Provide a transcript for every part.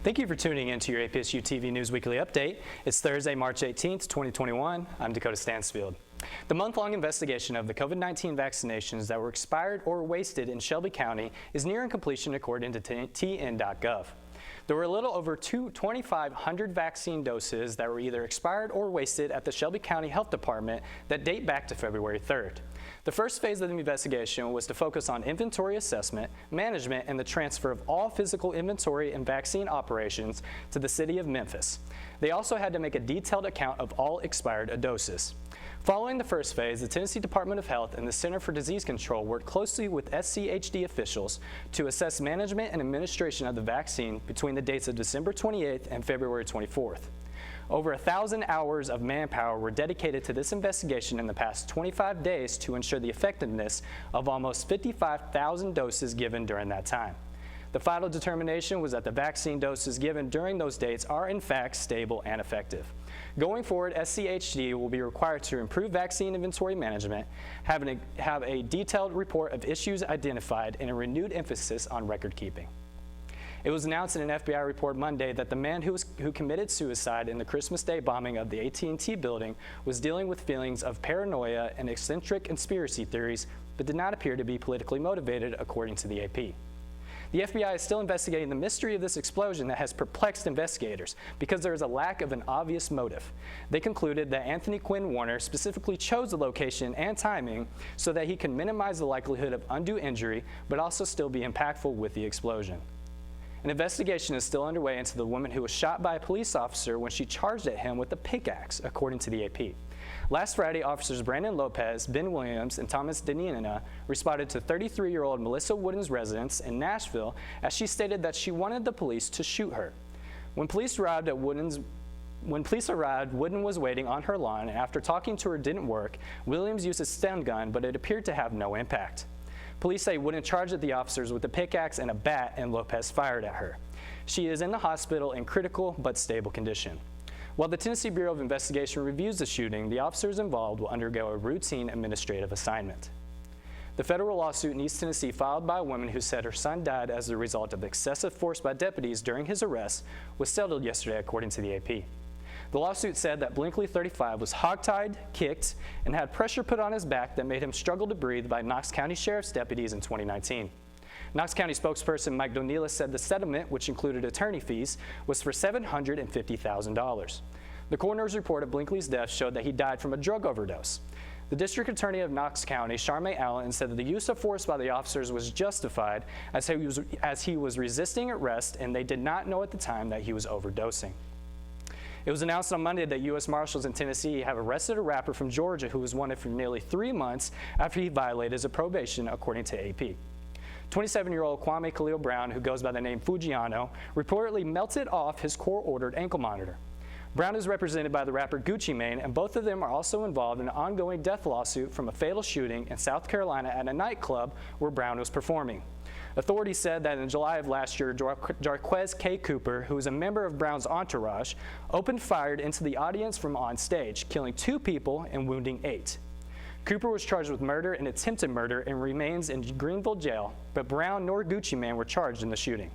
Thank you for tuning in to your APSU TV News Weekly Update. It's Thursday, March 18th, 2021. I'm Dakota Stansfield. The month-long investigation of the COVID-19 vaccinations that were expired or wasted in Shelby County is nearing completion according to TN.gov. There were a little over 2,500 vaccine doses that were either expired or wasted at the Shelby County Health Department that date back to February 3rd. The first phase of the investigation was to focus on inventory assessment, management, and the transfer of all physical inventory and vaccine operations to the city of Memphis. They also had to make a detailed account of all expired doses. Following the first phase, the Tennessee Department of Health and the Center for Disease Control worked closely with SCHD officials to assess management and administration of the vaccine between the dates of December 28th and February 24th. Over 1,000 hours of manpower were dedicated to this investigation in the past 25 days to ensure the effectiveness of almost 55,000 doses given during that time. The final determination was that the vaccine doses given during those dates are in fact stable and effective. Going forward, SCHD will be required to improve vaccine inventory management, have a detailed report of issues identified, and a renewed emphasis on record keeping. It was announced in an FBI report Monday that the man who committed suicide in the Christmas Day bombing of the AT&T building was dealing with feelings of paranoia and eccentric conspiracy theories, but did not appear to be politically motivated, according to the AP. The FBI is still investigating the mystery of this explosion that has perplexed investigators because there is a lack of an obvious motive. They concluded that Anthony Quinn Warner specifically chose the location and timing so that he can minimize the likelihood of undue injury, but also still be impactful with the explosion. An investigation is still underway into the woman who was shot by a police officer when she charged at him with a pickaxe, according to the AP. Last Friday, officers Brandon Lopez, Ben Williams, and Thomas Denina responded to 33-year-old Melissa Wooden's residence in Nashville as she stated that she wanted the police to shoot her. When police arrived, Wooden was waiting on her lawn, and after talking to her didn't work, Williams used a stun gun, but it appeared to have no impact. Police say Wooden charged at the officers with a pickaxe and a bat, and Lopez fired at her. She is in the hospital in critical but stable condition. While the Tennessee Bureau of Investigation reviews the shooting, the officers involved will undergo a routine administrative assignment. The federal lawsuit in East Tennessee filed by a woman who said her son died as a result of excessive force by deputies during his arrest was settled yesterday, according to the AP. The lawsuit said that Blinkley, 35, was hogtied, kicked, and had pressure put on his back that made him struggle to breathe by Knox County Sheriff's deputies in 2019. Knox County spokesperson Mike Donilis said the settlement, which included attorney fees, was for $750,000. The coroner's report of Blinkley's death showed that he died from a drug overdose. The district attorney of Knox County, Charmaine Allen, said that the use of force by the officers was justified as he was resisting arrest, and they did not know at the time that he was overdosing. It was announced on Monday that U.S. Marshals in Tennessee have arrested a rapper from Georgia who was wanted for nearly 3 months after he violated his probation, according to AP. 27-year-old Kwame Khalil Brown, who goes by the name Fujiano, reportedly melted off his court-ordered ankle monitor. Brown is represented by the rapper Gucci Mane, and both of them are also involved in an ongoing death lawsuit from a fatal shooting in South Carolina at a nightclub where Brown was performing. Authorities said that in July of last year, Jarquez K. Cooper, who is a member of Brown's entourage, opened fire into the audience from on stage, killing 2 people and wounding 8. Cooper was charged with murder and attempted murder and remains in Greenville jail, but Brown nor Gucci Mane were charged in the shooting.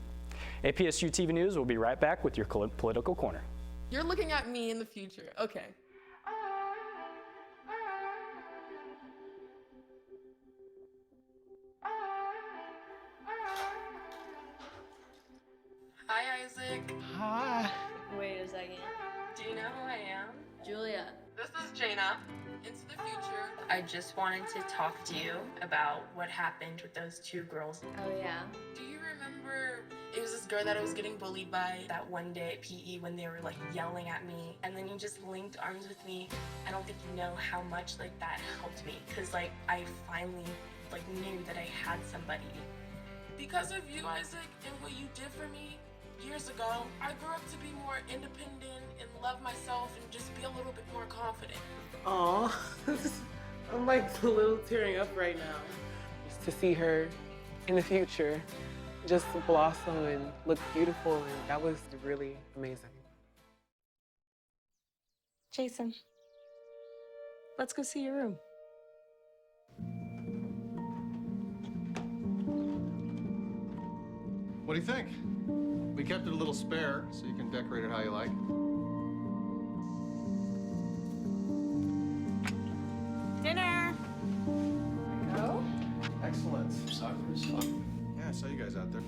APSU TV News will be right back with your political corner. You're looking at me in the future. Okay. Hi, Isaac. Hi. Wait a second. Do you know who I am? Julia. This is Jaina. Into the future. I just wanted to talk to you about what happened with those 2 girls. Oh, yeah. Do you remember it was this girl that I was getting bullied by that one day at PE when they were like yelling at me, and then you just linked arms with me? I don't think you know how much like that helped me, because like I finally like knew that I had somebody. Because of you, Isaac, and what you did for me years ago, I grew up to be more independent and love myself and just be a little bit more confident. Aw, I'm like a little tearing up right now. Just to see her in the future just blossom and look beautiful, and that was really amazing. Jason, let's go see your room. What do you think? We kept it a little spare, so you can decorate it how you like. Dinner. Go. Excellent. Soccer is fun. Yeah, I saw you guys out there.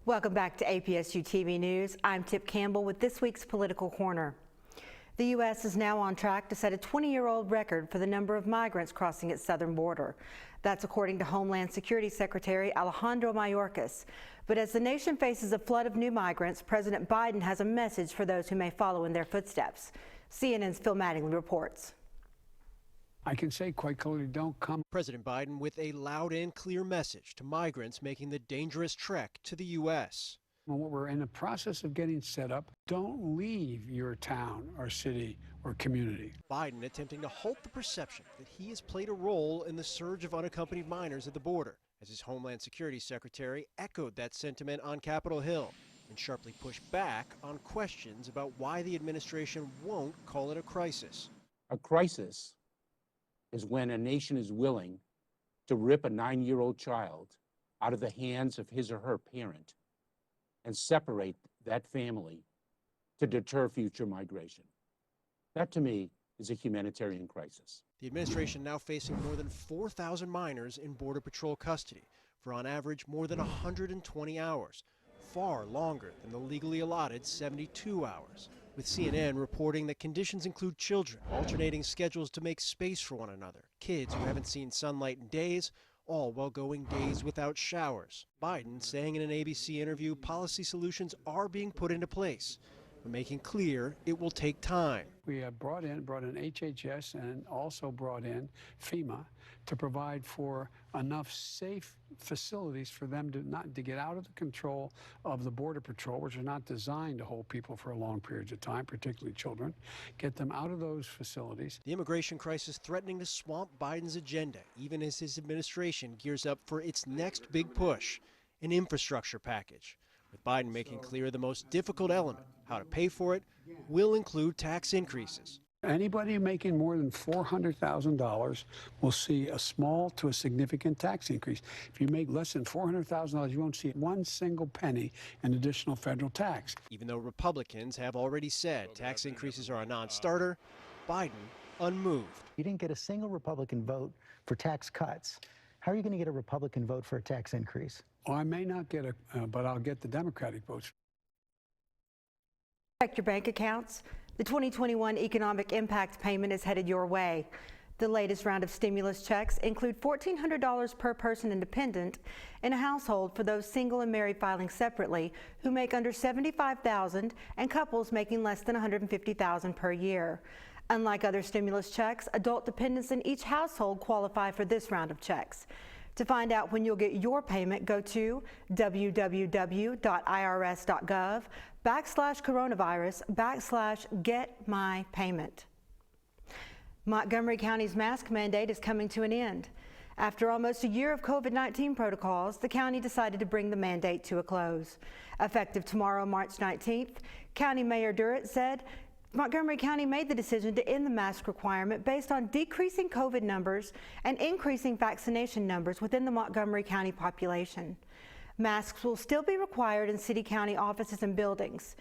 Welcome back to APSU TV News. I'm Tip Campbell with this week's Political Corner. The U.S. is now on track to set a 20-year-old record for the number of migrants crossing its southern border. That's according to Homeland Security Secretary Alejandro Mayorkas. But as the nation faces a flood of new migrants, President Biden has a message for those who may follow in their footsteps. CNN's Phil Mattingly reports. I can say quite clearly, don't come. President Biden with a loud and clear message to migrants making the dangerous trek to the U.S. When we're in the process of getting set up, don't leave your town or city or community. Biden attempting to halt the perception that he has played a role in the surge of unaccompanied minors at the border, as his Homeland Security Secretary echoed that sentiment on Capitol Hill and sharply pushed back on questions about why the administration won't call it a crisis. A crisis is when a nation is willing to rip a 9-year-old child out of the hands of his or her parent and separate that family to deter future migration. That, to me, is a humanitarian crisis. The administration now facing more than 4,000 minors in Border Patrol custody for, on average, more than 120 hours, far longer than the legally allotted 72 hours. With CNN reporting that conditions include children alternating schedules to make space for one another, kids who haven't seen sunlight in days, all while going days without showers. Biden saying in an ABC interview policy solutions are being put into place, but making clear it will take time. We have brought in HHS and also brought in FEMA to provide for enough safe facilities for them to get out of the control of the Border Patrol, which are not designed to hold people for long periods of time, particularly children, get them out of those facilities. The immigration crisis threatening to swamp Biden's agenda, even as his administration gears up for its next big push, an infrastructure package. With Biden making clear the most difficult element, how to pay for it, will include tax increases. Anybody making more than $400,000 will see a small to a significant tax increase. If you make less than $400,000, you won't see one single penny in additional federal tax. Even though Republicans have already said tax increases are a non-starter, Biden unmoved. You didn't get a single Republican vote for tax cuts. How are you going to get a Republican vote for a tax increase? Well, I may not get but I'll get the Democratic votes. Check your bank accounts. The 2021 Economic Impact Payment is headed your way. The latest round of stimulus checks include $1,400 per person and dependent in a household for those single and married filing separately who make under $75,000 and couples making less than $150,000 per year. Unlike other stimulus checks, adult dependents in each household qualify for this round of checks. To find out when you'll get your payment, go to www.irs.gov/coronavirus/get-my-payment. Montgomery County's mask mandate is coming to an end. After almost a year of COVID-19 protocols, the county decided to bring the mandate to a close. Effective tomorrow, March 19th, County Mayor Durrett said Montgomery County made the decision to end the mask requirement based on decreasing COVID numbers and increasing vaccination numbers within the Montgomery County population. Masks will still be required in city-county offices and buildings.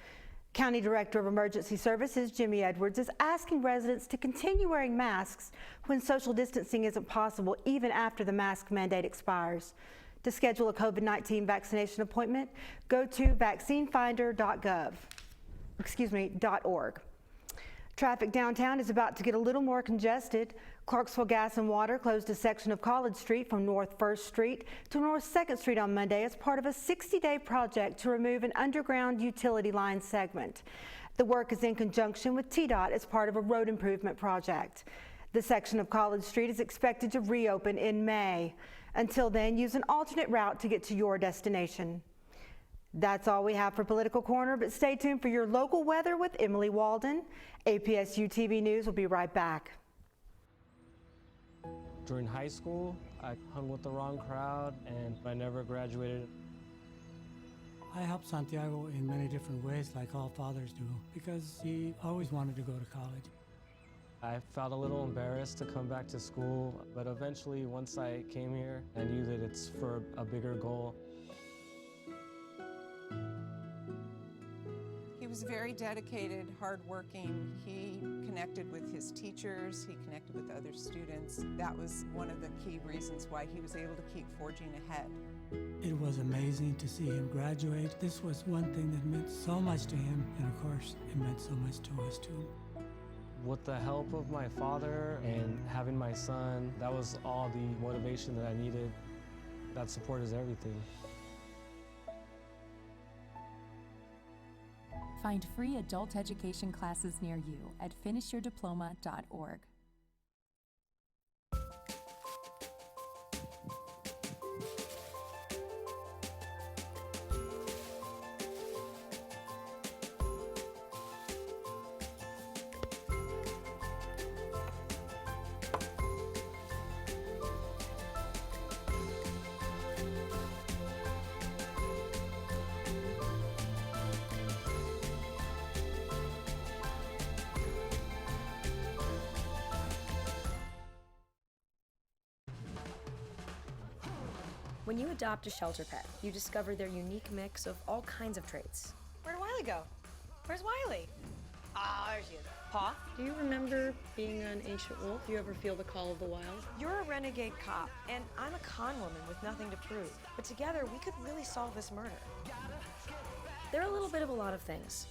County Director of Emergency Services Jimmy Edwards is asking residents to continue wearing masks when social distancing isn't possible even after the mask mandate expires. To schedule a COVID-19 vaccination appointment, go to vaccinefinder.org. Traffic downtown is about to get a little more congested. Clarksville Gas and Water closed a section of College Street from North 1st Street to North 2nd Street on Monday as part of a 60-day project to remove an underground utility line segment. The work is in conjunction with TDOT as part of a road improvement project. The section of College Street is expected to reopen in May. Until then, use an alternate route to get to your destination. That's all we have for Political Corner, but stay tuned for your local weather with Emily Waldon. APSU TV News will be right back. During high school, I hung with the wrong crowd and I never graduated. I helped Santiago in many different ways, like all fathers do, because he always wanted to go to college. I felt a little embarrassed to come back to school, but eventually, once I came here, I knew that it's for a bigger goal. He was very dedicated, hardworking. He connected with his teachers, he connected with other students. That was one of the key reasons why he was able to keep forging ahead. It was amazing to see him graduate. This was one thing that meant so much to him, and of course, it meant so much to us too. With the help of my father and having my son, that was all the motivation that I needed. That support is everything. Find free adult education classes near you at finishyourdiploma.org. When you adopt a shelter pet, you discover their unique mix of all kinds of traits. Where'd Wiley go? Where's Wiley? Ah, there she is. Paw? Do you remember being an ancient wolf? Do you ever feel the call of the wild? You're a renegade cop, and I'm a con woman with nothing to prove. But together, we could really solve this murder. They're a little bit of a lot of things,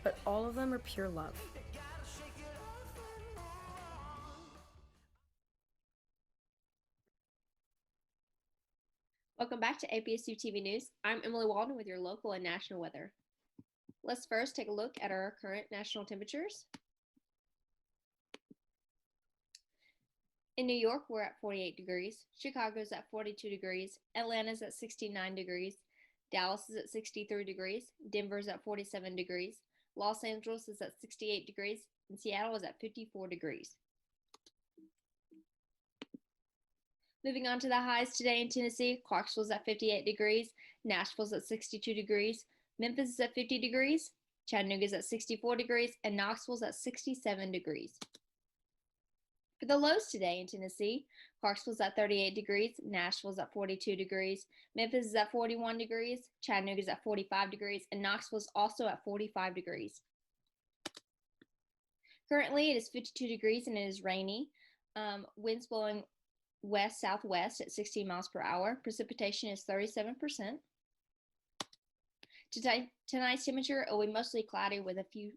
but all of them are pure love. Welcome back to APSU TV News. I'm Emily Waldon with your local and national weather. Let's first take a look at our current national temperatures. In New York, we're at 48 degrees. Chicago's at 42 degrees. Atlanta's at 69 degrees. Dallas is at 63 degrees. Denver's at 47 degrees. Los Angeles is at 68 degrees. And Seattle is at 54 degrees. Moving on to the highs today in Tennessee, Clarksville's at 58 degrees, Nashville's at 62 degrees, Memphis is at 50 degrees, Chattanooga's at 64 degrees, and Knoxville's at 67 degrees. For the lows today in Tennessee, Clarksville's at 38 degrees, Nashville's at 42 degrees, Memphis is at 41 degrees, Chattanooga's at 45 degrees, and Knoxville's also at 45 degrees. Currently, it is 52 degrees and it is rainy. Winds blowing west-southwest at 16 miles per hour. Precipitation is 37%. Tonight's temperature will be mostly cloudy with a few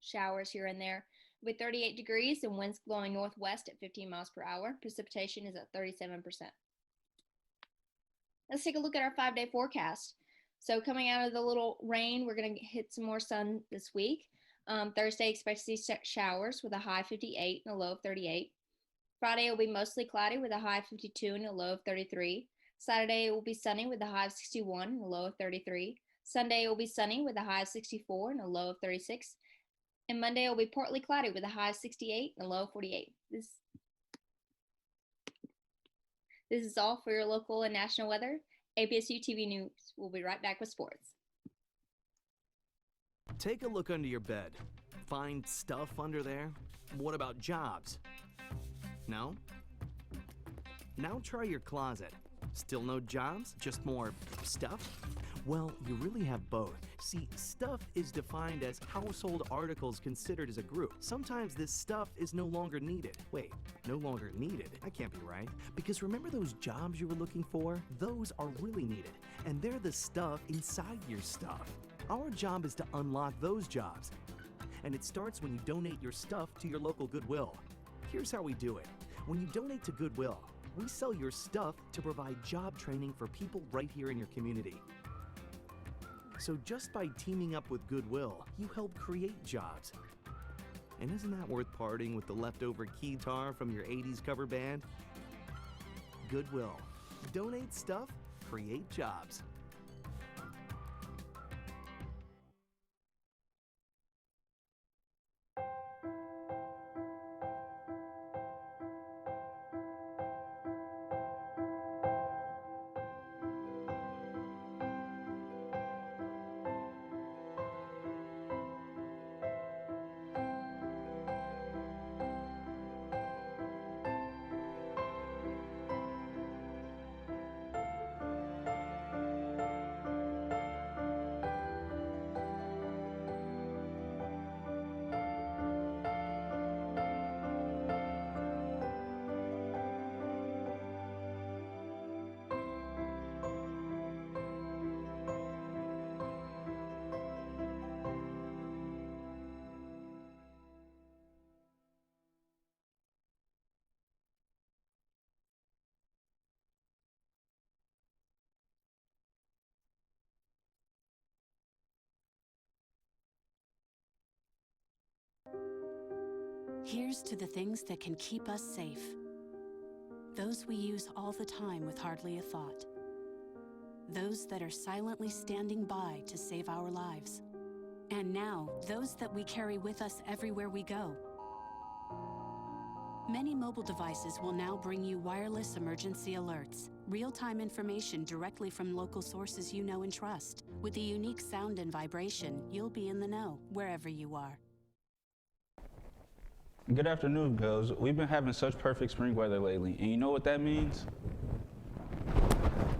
showers here and there. With 38 degrees and winds blowing northwest at 15 miles per hour. Precipitation is at 37%. Let's take a look at our 5-day forecast. So coming out of the little rain, we're going to hit some more sun this week. Thursday, expect to see showers with a high 58 and a low of 38. Friday will be mostly cloudy with a high of 52 and a low of 33. Saturday will be sunny with a high of 61 and a low of 33. Sunday will be sunny with a high of 64 and a low of 36. And Monday will be partly cloudy with a high of 68 and a low of 48. This is all for your local and national weather. APSU TV News will be right back with sports. Take a look under your bed. Find stuff under there? What about jobs? No? Now try your closet. Still no jobs? Just more stuff? Well, you really have both. See, stuff is defined as household articles considered as a group. Sometimes this stuff is no longer needed. Wait, no longer needed? That can't be right. Because remember those jobs you were looking for? Those are really needed. And they're the stuff inside your stuff. Our job is to unlock those jobs. And it starts when you donate your stuff to your local Goodwill. Here's how we do it. When you donate to Goodwill, we sell your stuff to provide job training for people right here in your community. So just by teaming up with Goodwill, you help create jobs. And isn't that worth parting with the leftover keytar from your 80s cover band? Goodwill. Donate stuff, create jobs. Here's to the things that can keep us safe. Those we use all the time with hardly a thought. Those that are silently standing by to save our lives. And now, those that we carry with us everywhere we go. Many mobile devices will now bring you wireless emergency alerts, real-time information directly from local sources you know and trust. With the unique sound and vibration, you'll be in the know wherever you are. Good afternoon, girls. We've been having such perfect spring weather lately, and you know what that means?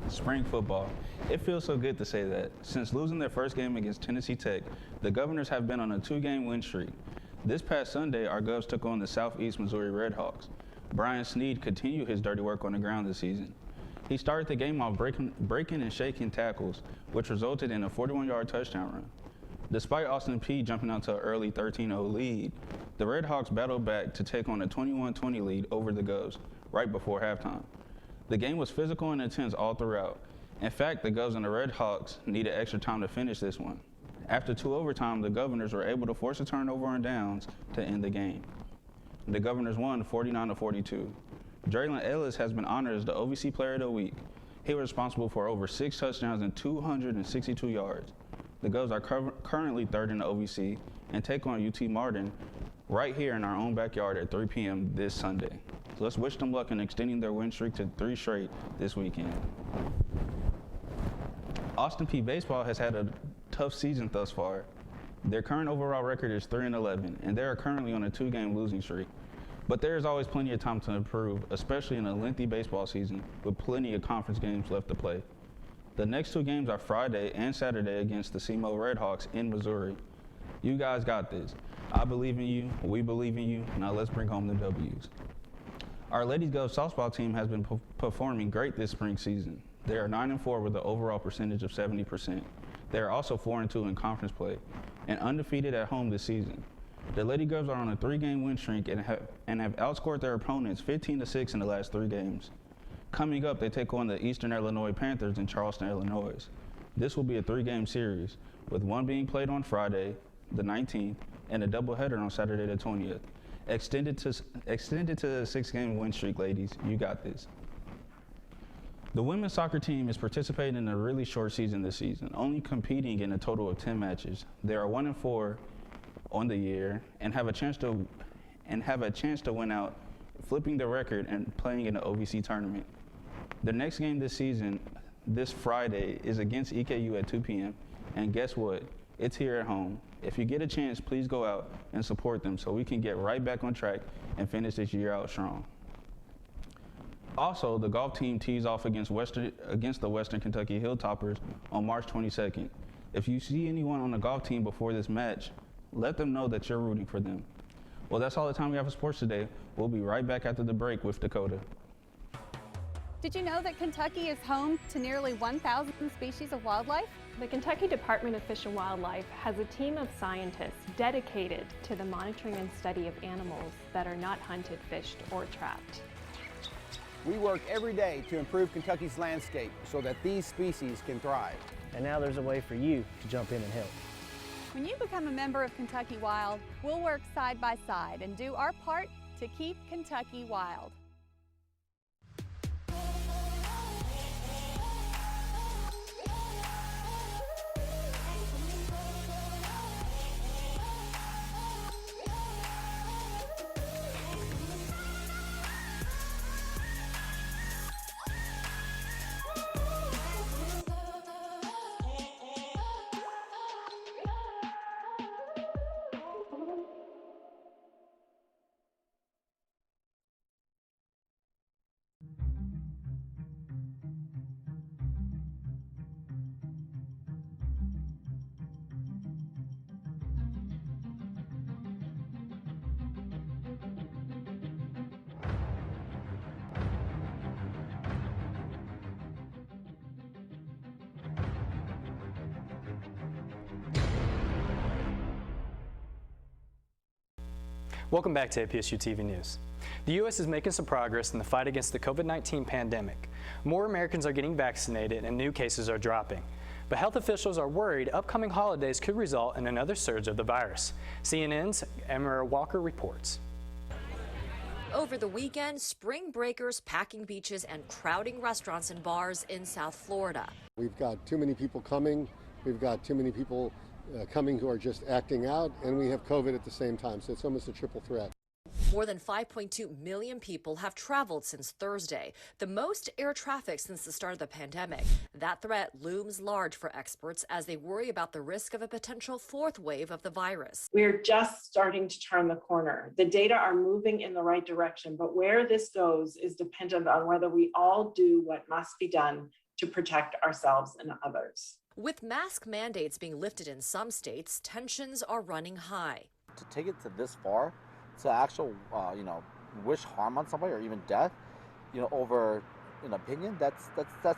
Spring football. It feels so good to say that. Since losing their first game against Tennessee Tech, the Governors have been on a 2-game win streak. This past Sunday, our Govs took on the Southeast Missouri Redhawks. Brian Sneed continued his dirty work on the ground this season. He started the game off breaking and shaking tackles, which resulted in a 41-yard touchdown run. Despite Austin Peay jumping out to an early 13-0 lead, the Redhawks battled back to take on a 21-20 lead over the Govs right before halftime. The game was physical and intense all throughout. In fact, the Govs and the Redhawks needed extra time to finish this one. After 2 overtime, the Governors were able to force a turnover on downs to end the game. The Governors won 49-42. Draylon Ellis has been honored as the OVC Player of the Week. He was responsible for over 6 touchdowns and 262 yards. The Govs are currently 3rd in the OVC and take on UT Martin right here in our own backyard at 3 p.m. this Sunday. So let's wish them luck in extending their win streak to 3 straight this weekend. Austin Peay baseball has had a tough season thus far. Their current overall record is 3-11, and they are currently on a 2-game losing streak. But there is always plenty of time to improve, especially in a lengthy baseball season with plenty of conference games left to play. The next 2 games are Friday and Saturday against the SEMO Redhawks in Missouri. You guys got this. I believe in you, we believe in you, now let's bring home the W's. Our Ladies Gov softball team has been performing great this spring season. They are 9-4 with an overall percentage of 70%. They are also 4-2 in conference play and undefeated at home this season. The Lady Govs are on a 3-game win streak and have outscored their opponents 15-6 in the last 3 games. Coming up, they take on the Eastern Illinois Panthers in Charleston, Illinois. This will be a 3-game series, with one being played on Friday, the 19th, and a doubleheader on Saturday, the 20th. Extended to a 6-game win streak, ladies. You got this. The women's soccer team is participating in a really short season this season, only competing in a total of 10 matches. They are 1-4 on the year and have a chance to win out, flipping the record and playing in the OVC tournament. The next game this season, this Friday, is against EKU at 2 p.m. And guess what? It's here at home. If you get a chance, please go out and support them so we can get right back on track and finish this year out strong. Also, the golf team tees off against the Western Kentucky Hilltoppers on March 22nd. If you see anyone on the golf team before this match, let them know that you're rooting for them. Well, that's all the time we have for sports today. We'll be right back after the break with Dakota. Did you know that Kentucky is home to nearly 1,000 species of wildlife? The Kentucky Department of Fish and Wildlife has a team of scientists dedicated to the monitoring and study of animals that are not hunted, fished, or trapped. We work every day to improve Kentucky's landscape so that these species can thrive. And now there's a way for you to jump in and help. When you become a member of Kentucky Wild, we'll work side by side and do our part to keep Kentucky wild. Welcome back to APSU TV News. The U.S. is making some progress in the fight against the COVID-19 pandemic. More Americans are getting vaccinated and new cases are dropping. But health officials are worried upcoming holidays could result in another surge of the virus. CNN's Emma Walker reports. Over the weekend, spring breakers packing beaches and crowding restaurants and bars in South Florida. We've got too many people coming. We've got too many people coming who are just acting out, and we have COVID at the same time, so it's almost a triple threat. More than 5.2 million people have traveled since Thursday, the most air traffic since the start of the pandemic. That threat looms large for experts as they worry about the risk of a potential fourth wave of the virus. We're just starting to turn the corner. The data are moving in the right direction, but where this goes is dependent on whether we all do what must be done to protect ourselves and others. With mask mandates being lifted in some states, tensions are running high. To take it to this far, to actual, wish harm on somebody or even death, over an opinion, that's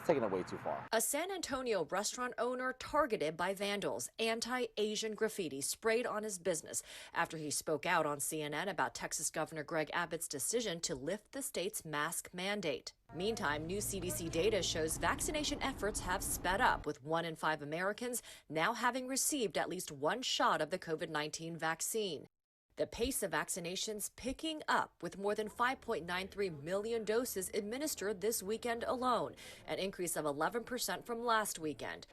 taking it way too far. A San Antonio restaurant owner targeted by vandals, anti-Asian graffiti sprayed on his business after he spoke out on CNN about Texas Governor Greg Abbott's decision to lift the state's mask mandate. Meantime, new CDC data shows vaccination efforts have sped up, with 1 in 5 Americans now having received at least one shot of the COVID-19 vaccine. The pace of vaccinations picking up, with more than 5.93 million doses administered this weekend alone, an increase of 11% from last weekend.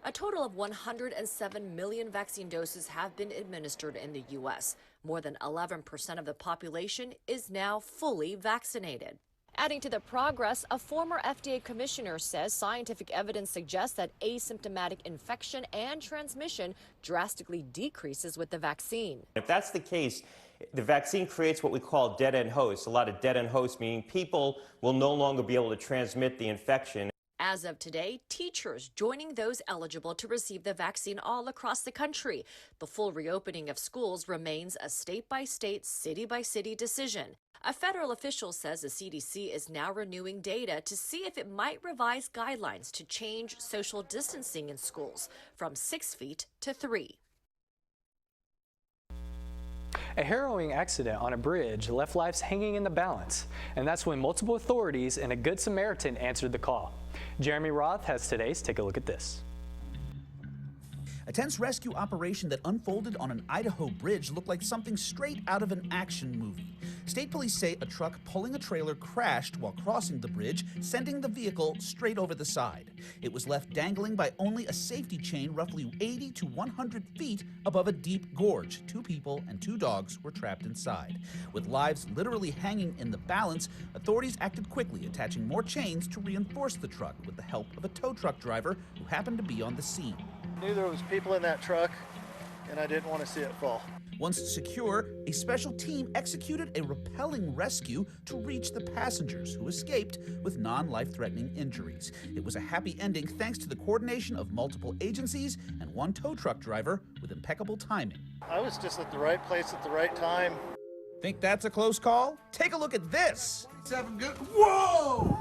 A total of 107 million vaccine doses have been administered in the U.S. More than 11% of the population is now fully vaccinated. Adding to the progress, a former FDA commissioner says scientific evidence suggests that asymptomatic infection and transmission drastically decreases with the vaccine. If that's the case, the vaccine creates what we call dead-end hosts. A lot of dead-end hosts, meaning people will no longer be able to transmit the infection. As of today, teachers joining those eligible to receive the vaccine all across the country. The full reopening of schools remains a state-by-state, city-by-city decision. A federal official says the CDC is now renewing data to see if it might revise guidelines to change social distancing in schools from 6 feet to 3. A harrowing accident on a bridge left lives hanging in the balance, and that's when multiple authorities and a Good Samaritan answered the call. Jeremy Roth has today's Take a Look at This. A tense rescue operation that unfolded on an Idaho bridge looked like something straight out of an action movie. State police say a truck pulling a trailer crashed while crossing the bridge, sending the vehicle straight over the side. It was left dangling by only a safety chain roughly 80 to 100 feet above a deep gorge. 2 people and 2 dogs were trapped inside. With lives literally hanging in the balance, authorities acted quickly, attaching more chains to reinforce the truck with the help of a tow truck driver who happened to be on the scene. I knew there was people in that truck, and I didn't want to see it fall. Once secure, a special team executed a rappelling rescue to reach the passengers, who escaped with non-life-threatening injuries. It was a happy ending thanks to the coordination of multiple agencies and one tow truck driver with impeccable timing. I was just at the right place at the right time. Think that's a close call? Take a look at this. It's having good. Whoa!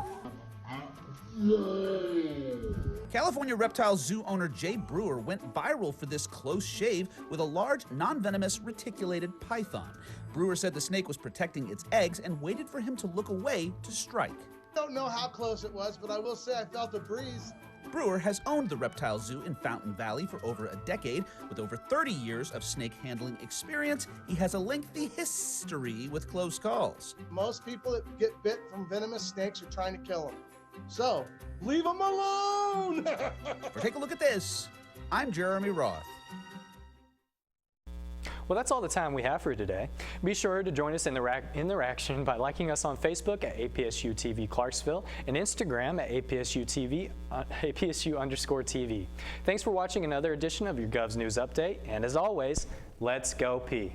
California reptile zoo owner Jay Brewer went viral for this close shave with a large, non-venomous reticulated python. Brewer said the snake was protecting its eggs and waited for him to look away to strike. I don't know how close it was, but I will say I felt a breeze Brewer has owned the reptile zoo in Fountain Valley for over a decade. With over 30 years of snake handling experience, he has a lengthy history with close calls. Most people that get bit from venomous snakes are trying to kill them. So, leave them alone! For Take a Look at This, I'm Jeremy Roth. Well, that's all the time we have for today. Be sure to join us in the interaction by liking us on Facebook at APSU TV Clarksville and Instagram at APSU TV, APSU_TV. Thanks for watching another edition of your Govs News Update, and as always, let's go Peay.